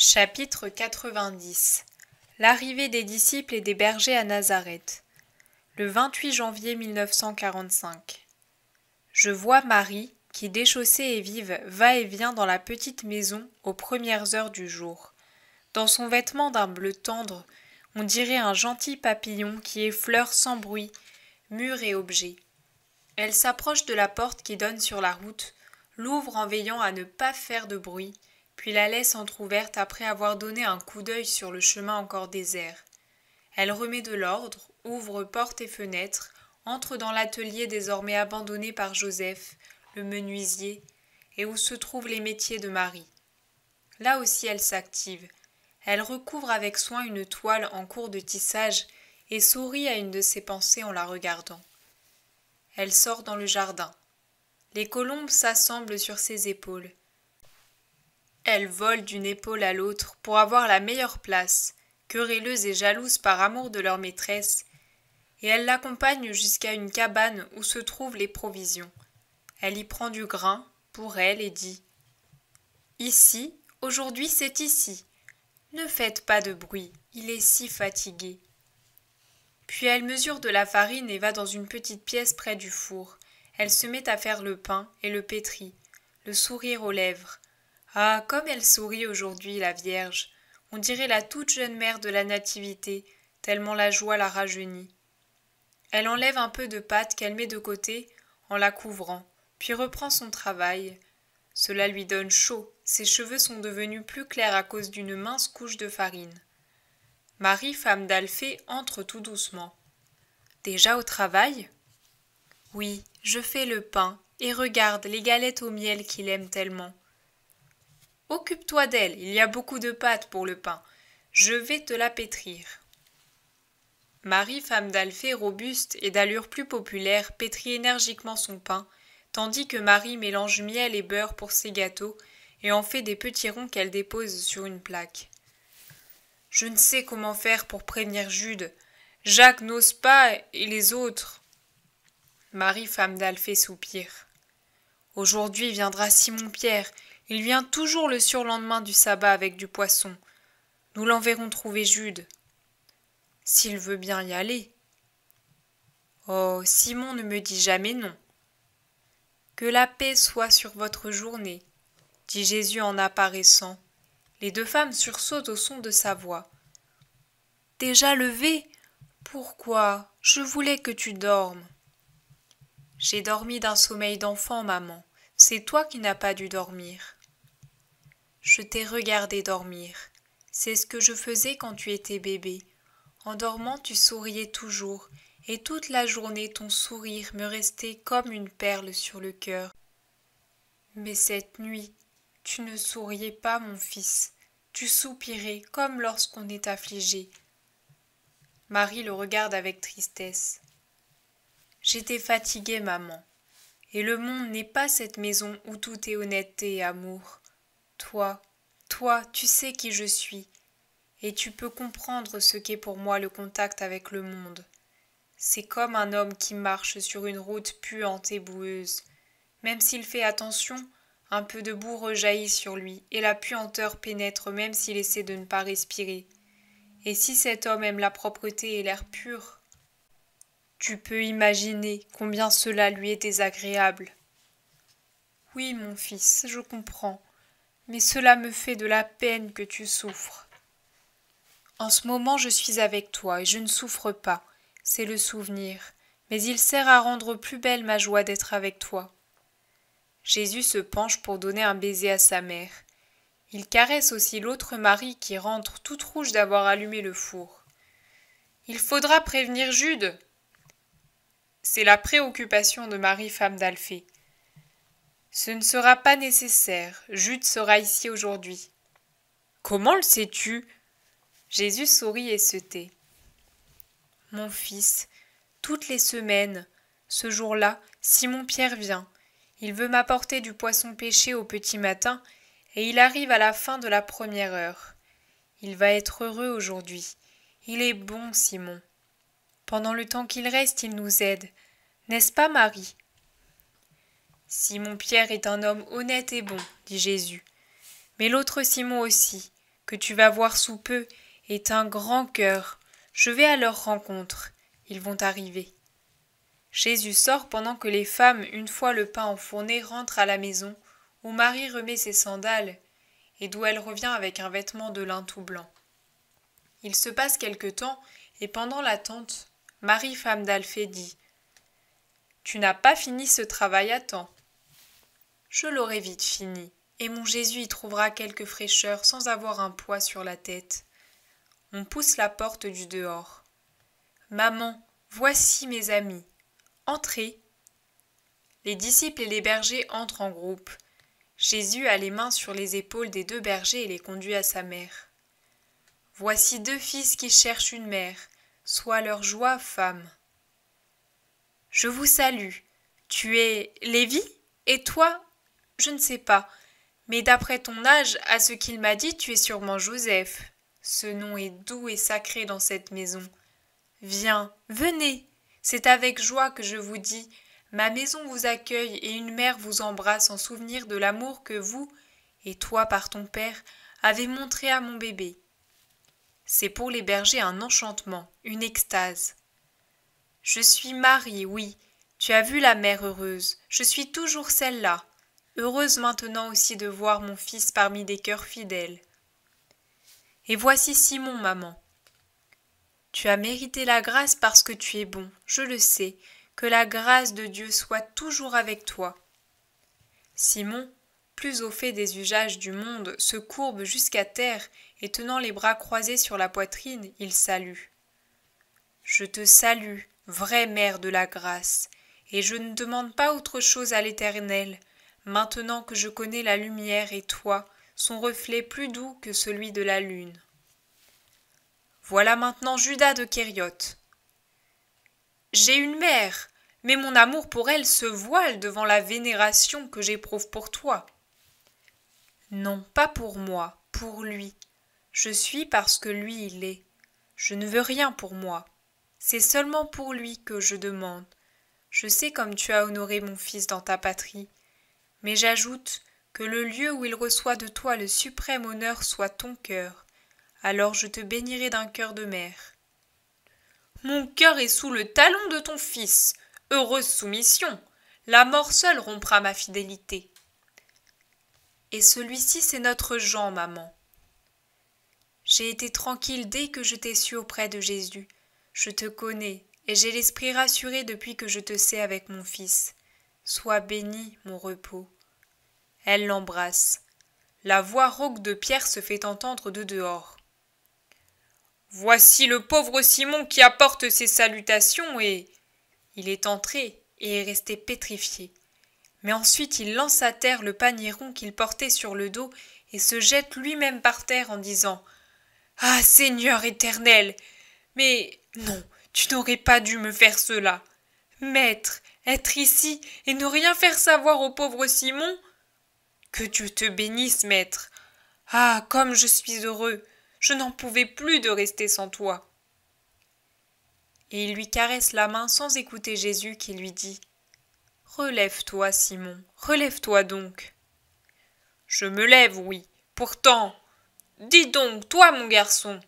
Chapitre 90. L'arrivée des disciples et des bergers à Nazareth. Le 28 janvier 1945. Je vois Marie, qui déchaussée et vive, va et vient dans la petite maison aux premières heures du jour. Dans son vêtement d'un bleu tendre, on dirait un gentil papillon qui effleure sans bruit murs et objets. Elle s'approche de la porte qui donne sur la route, l'ouvre en veillant à ne pas faire de bruit, puis la laisse entr'ouverte après avoir donné un coup d'œil sur le chemin encore désert. Elle remet de l'ordre, ouvre portes et fenêtres, entre dans l'atelier désormais abandonné par Joseph, le menuisier, et où se trouvent les métiers de Marie. Là aussi elle s'active. Elle recouvre avec soin une toile en cours de tissage et sourit à une de ses pensées en la regardant. Elle sort dans le jardin. Les colombes s'assemblent sur ses épaules. Elle vole d'une épaule à l'autre pour avoir la meilleure place, querelleuses et jalouses par amour de leur maîtresse, et elle l'accompagne jusqu'à une cabane où se trouvent les provisions. Elle y prend du grain, pour elle, et dit « Ici, aujourd'hui c'est ici. Ne faites pas de bruit, il est si fatigué. » Puis elle mesure de la farine et va dans une petite pièce près du four. Elle se met à faire le pain et le pétrit, le sourire aux lèvres. Ah, comme elle sourit aujourd'hui, la Vierge. On dirait la toute jeune mère de la Nativité, tellement la joie la rajeunit. Elle enlève un peu de pâte qu'elle met de côté en la couvrant, puis reprend son travail. Cela lui donne chaud, ses cheveux sont devenus plus clairs à cause d'une mince couche de farine. Marie, femme d'Alphée, entre tout doucement. « Déjà au travail ?»« Oui, je fais le pain, et regarde les galettes au miel qu'il aime tellement. » « Occupe-toi d'elle, il y a beaucoup de pâte pour le pain. Je vais te la pétrir. » Marie, femme d'Alphée, robuste et d'allure plus populaire, pétrit énergiquement son pain, tandis que Marie mélange miel et beurre pour ses gâteaux et en fait des petits ronds qu'elle dépose sur une plaque. « Je ne sais comment faire pour prévenir Jude. Jacques n'ose pas et les autres. » Marie, femme d'Alphée, soupire. « Aujourd'hui viendra Simon-Pierre. Il vient toujours le surlendemain du sabbat avec du poisson. Nous l'enverrons trouver Jude. S'il veut bien y aller. » « Oh, Simon ne me dit jamais non. »« Que la paix soit sur votre journée, » dit Jésus en apparaissant. Les deux femmes sursautent au son de sa voix. « Déjà levé ? Pourquoi ? Je voulais que tu dormes. »« J'ai dormi d'un sommeil d'enfant, maman. C'est toi qui n'as pas dû dormir. »« Je t'ai regardé dormir. C'est ce que je faisais quand tu étais bébé. En dormant, tu souriais toujours, et toute la journée ton sourire me restait comme une perle sur le cœur. Mais cette nuit, tu ne souriais pas, mon fils. Tu soupirais comme lorsqu'on est affligé. » Marie le regarde avec tristesse. « J'étais fatiguée, maman. Et le monde n'est pas cette maison où tout est honnêteté et amour. Toi, tu sais qui je suis, et tu peux comprendre ce qu'est pour moi le contact avec le monde. C'est comme un homme qui marche sur une route puante et boueuse. Même s'il fait attention, un peu de boue rejaillit sur lui, et la puanteur pénètre même s'il essaie de ne pas respirer. Et si cet homme aime la propreté et l'air pur, tu peux imaginer combien cela lui est désagréable. Oui, mon fils, je comprends, mais cela me fait de la peine que tu souffres. En ce moment, je suis avec toi et je ne souffre pas, c'est le souvenir, mais il sert à rendre plus belle ma joie d'être avec toi. Jésus se penche pour donner un baiser à sa mère. Il caresse aussi l'autre Marie qui rentre toute rouge d'avoir allumé le four. « Il faudra prévenir Jude !» C'est la préoccupation de Marie, femme d'Alphée. « Ce ne sera pas nécessaire, Jude sera ici aujourd'hui. »« Comment le sais-tu » Jésus sourit et se tait. « Mon fils, toutes les semaines, ce jour-là, Simon-Pierre vient. Il veut m'apporter du poisson pêché au petit matin, et il arrive à la fin de la première heure. Il va être heureux aujourd'hui. Il est bon, Simon. Pendant le temps qu'il reste, il nous aide. N'est-ce pas, Marie ? » « Simon-Pierre est un homme honnête et bon, dit Jésus. Mais l'autre Simon aussi, que tu vas voir sous peu, est un grand cœur. Je vais à leur rencontre. Ils vont arriver. Jésus sort pendant que les femmes, une fois le pain enfourné, rentrent à la maison, où Marie remet ses sandales, et d'où elle revient avec un vêtement de lin tout blanc. Il se passe quelque temps, et pendant l'attente, Marie, femme d'Alphée, dit « Tu n'as pas fini ce travail à temps. » « Je l'aurai vite fini, et mon Jésus y trouvera quelque fraîcheur sans avoir un poids sur la tête. » On pousse la porte du dehors. « Maman, voici mes amis. Entrez. » Les disciples et les bergers entrent en groupe. Jésus a les mains sur les épaules des deux bergers et les conduit à sa mère. « Voici deux fils qui cherchent une mère. Sois leur joie, femme. »« Je vous salue. Tu es Lévi, et toi, je ne sais pas, mais d'après ton âge, à ce qu'il m'a dit, tu es sûrement Joseph. Ce nom est doux et sacré dans cette maison. Viens, venez, c'est avec joie que je vous dis, ma maison vous accueille et une mère vous embrasse en souvenir de l'amour que vous, et toi par ton père, avez montré à mon bébé. C'est pour les bergers un enchantement, une extase. Je suis Marie, oui, tu as vu la mère heureuse, je suis toujours celle-là. Heureuse maintenant aussi de voir mon fils parmi des cœurs fidèles. Et voici Simon, maman. Tu as mérité la grâce parce que tu es bon, je le sais, que la grâce de Dieu soit toujours avec toi. Simon, plus au fait des usages du monde, se courbe jusqu'à terre et tenant les bras croisés sur la poitrine, il salue. Je te salue, vraie mère de la grâce, et je ne demande pas autre chose à l'Éternel, maintenant que je connais la lumière et toi, son reflet plus doux que celui de la lune. Voilà maintenant Judas de Kériote. J'ai une mère, mais mon amour pour elle se voile devant la vénération que j'éprouve pour toi. Non, pas pour moi, pour lui. Je suis parce que lui il est. Je ne veux rien pour moi. C'est seulement pour lui que je demande. Je sais comme tu as honoré mon fils dans ta patrie. Mais j'ajoute que le lieu où il reçoit de toi le suprême honneur soit ton cœur. Alors je te bénirai d'un cœur de mère. Mon cœur est sous le talon de ton fils. Heureuse soumission. La mort seule rompra ma fidélité. Et celui-ci, c'est notre Jean, maman. J'ai été tranquille dès que je t'ai su auprès de Jésus. Je te connais, et j'ai l'esprit rassuré depuis que je te sais avec mon fils. Sois béni, mon repos. Elle l'embrasse. La voix rauque de Pierre se fait entendre de dehors. Voici le pauvre Simon qui apporte ses salutations et... Il est entré et est resté pétrifié. Mais ensuite il lance à terre le panier rond qu'il portait sur le dos et se jette lui-même par terre en disant « Ah, Seigneur éternel! Mais non, tu n'aurais pas dû me faire cela. Maître, être ici et ne rien faire savoir au pauvre Simon? Que Dieu te bénisse, maître. Ah, comme je suis heureux! Je n'en pouvais plus de rester sans toi. » Et il lui caresse la main sans écouter Jésus qui lui dit « Relève-toi, Simon, relève-toi donc. »« Je me lève, oui. Pourtant, dis donc, toi, mon garçon. »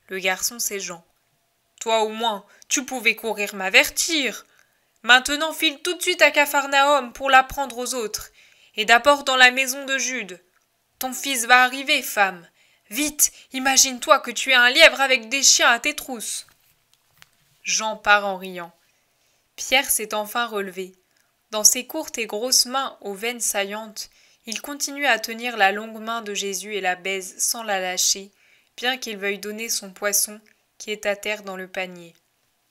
Le garçon, c'est Jean. « Toi, au moins, tu pouvais courir m'avertir. Maintenant, file tout de suite à Capharnaüm pour l'apprendre aux autres, et d'abord dans la maison de Jude. Ton fils va arriver, femme. Vite, imagine-toi que tu es un lièvre avec des chiens à tes trousses. » Jean part en riant. Pierre s'est enfin relevé. Dans ses courtes et grosses mains aux veines saillantes, il continue à tenir la longue main de Jésus et la baise sans la lâcher, bien qu'il veuille donner son poisson qui est à terre dans le panier.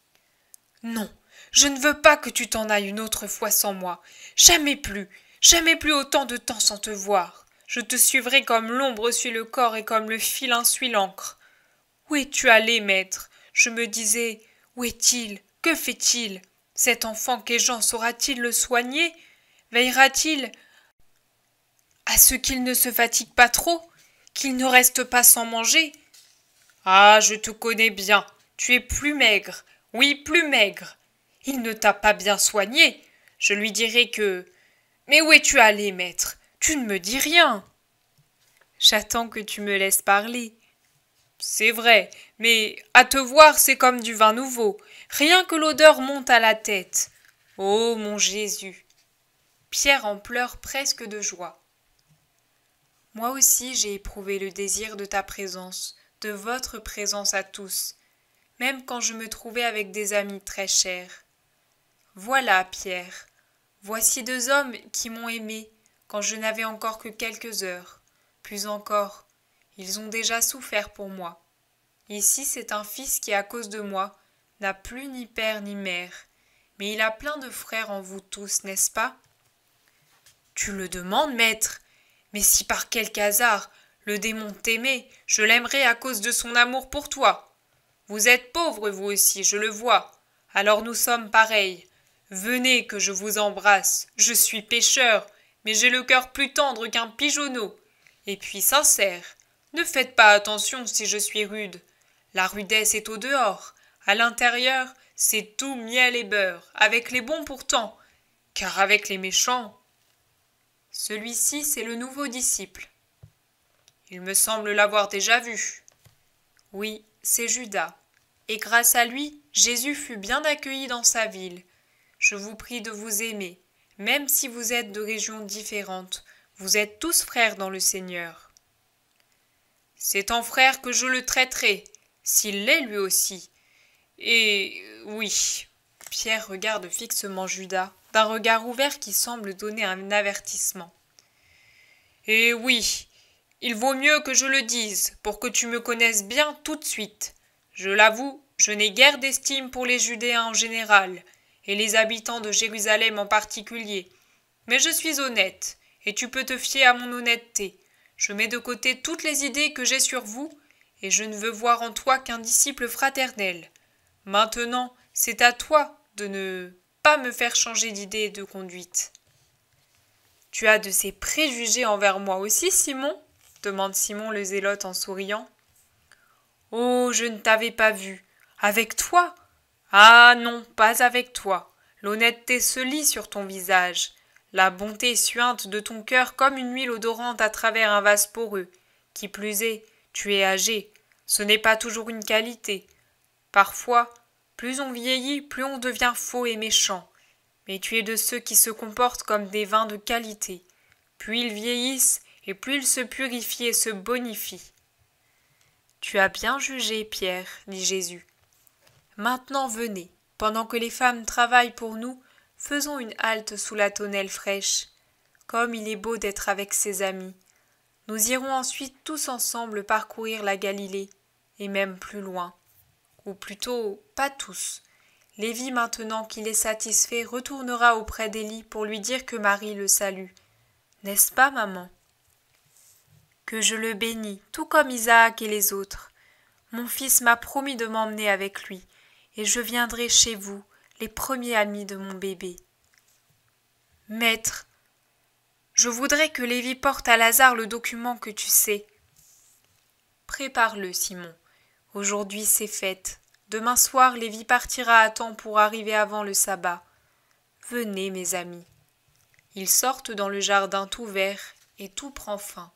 « Non, je ne veux pas que tu t'en ailles une autre fois sans moi. Jamais plus autant de temps sans te voir. Je te suivrai comme l'ombre suit le corps et comme le filin suit l'encre. Où es-tu allé, maître? Je me disais, où est-il? Que fait-il? Cet enfant qu'est Jean saura-t-il le soigner? Veillera-t-il à ce qu'il ne se fatigue pas trop? Qu'il ne reste pas sans manger? Ah, je te connais bien. Tu es plus maigre. Oui, plus maigre. Il ne t'a pas bien soigné. Je lui dirai que... Mais où es-tu allé, maître? Tu ne me dis rien. J'attends que tu me laisses parler. C'est vrai, mais à te voir, c'est comme du vin nouveau. Rien que l'odeur monte à la tête. Oh mon Jésus. Pierre en pleure presque de joie. Moi aussi j'ai éprouvé le désir de ta présence, de votre présence à tous, même quand je me trouvais avec des amis très chers. Voilà, Pierre, voici deux hommes qui m'ont aimé quand je n'avais encore que quelques heures. Plus encore, ils ont déjà souffert pour moi. Ici c'est un fils qui, à cause de moi, n'a plus ni père ni mère, mais il a plein de frères en vous tous, n'est-ce pas? Tu le demandes, maître? Mais si par quelque hasard le démon t'aimait, je l'aimerais à cause de son amour pour toi. Vous êtes pauvre, vous aussi, je le vois. Alors nous sommes pareils. Venez que je vous embrasse. Je suis pécheur, mais j'ai le cœur plus tendre qu'un pigeonneau. Et puis sincère. Ne faites pas attention si je suis rude. La rudesse est au dehors. À l'intérieur, c'est tout miel et beurre, avec les bons pourtant, car avec les méchants. Celui-ci, c'est le nouveau disciple. Il me semble l'avoir déjà vu. Oui, c'est Judas. Et grâce à lui, Jésus fut bien accueilli dans sa ville. Je vous prie de vous aimer, même si vous êtes de régions différentes. Vous êtes tous frères dans le Seigneur. C'est en frère que je le traiterai, s'il l'est lui aussi. Et oui. Pierre regarde fixement Judas, d'un regard ouvert qui semble donner un avertissement. Et oui, il vaut mieux que je le dise, pour que tu me connaisses bien tout de suite. Je l'avoue, je n'ai guère d'estime pour les Judéens en général, et les habitants de Jérusalem en particulier. Mais je suis honnête, et tu peux te fier à mon honnêteté. Je mets de côté toutes les idées que j'ai sur vous, et je ne veux voir en toi qu'un disciple fraternel. Maintenant, c'est à toi de ne pas me faire changer d'idée et de conduite. Tu as de ces préjugés envers moi aussi, Simon? Demande Simon le zélote en souriant. Oh, je ne t'avais pas vu. Avec toi? Ah non, pas avec toi. L'honnêteté se lit sur ton visage. La bonté suinte de ton cœur comme une huile odorante à travers un vase poreux. Qui plus est, tu es âgé. Ce n'est pas toujours une qualité. Parfois, plus on vieillit, plus on devient faux et méchant. Mais tu es de ceux qui se comportent comme des vins de qualité. Plus ils vieillissent, et plus ils se purifient et se bonifient. Tu as bien jugé, Pierre, dit Jésus. Maintenant venez, pendant que les femmes travaillent pour nous, faisons une halte sous la tonnelle fraîche. Comme il est beau d'être avec ses amis. Nous irons ensuite tous ensemble parcourir la Galilée, et même plus loin. Ou plutôt, pas tous. Lévi, maintenant qu'il est satisfait, retournera auprès d'Élie pour lui dire que Marie le salue. N'est-ce pas, maman? Que je le bénis, tout comme Isaac et les autres. Mon fils m'a promis de m'emmener avec lui, et je viendrai chez vous, les premiers amis de mon bébé. Maître, je voudrais que Lévi porte à Lazare le document que tu sais. Prépare-le, Simon. Aujourd'hui c'est fête. Demain soir, Lévi partira à temps pour arriver avant le sabbat. Venez, mes amis. Ils sortent dans le jardin tout vert, et tout prend fin.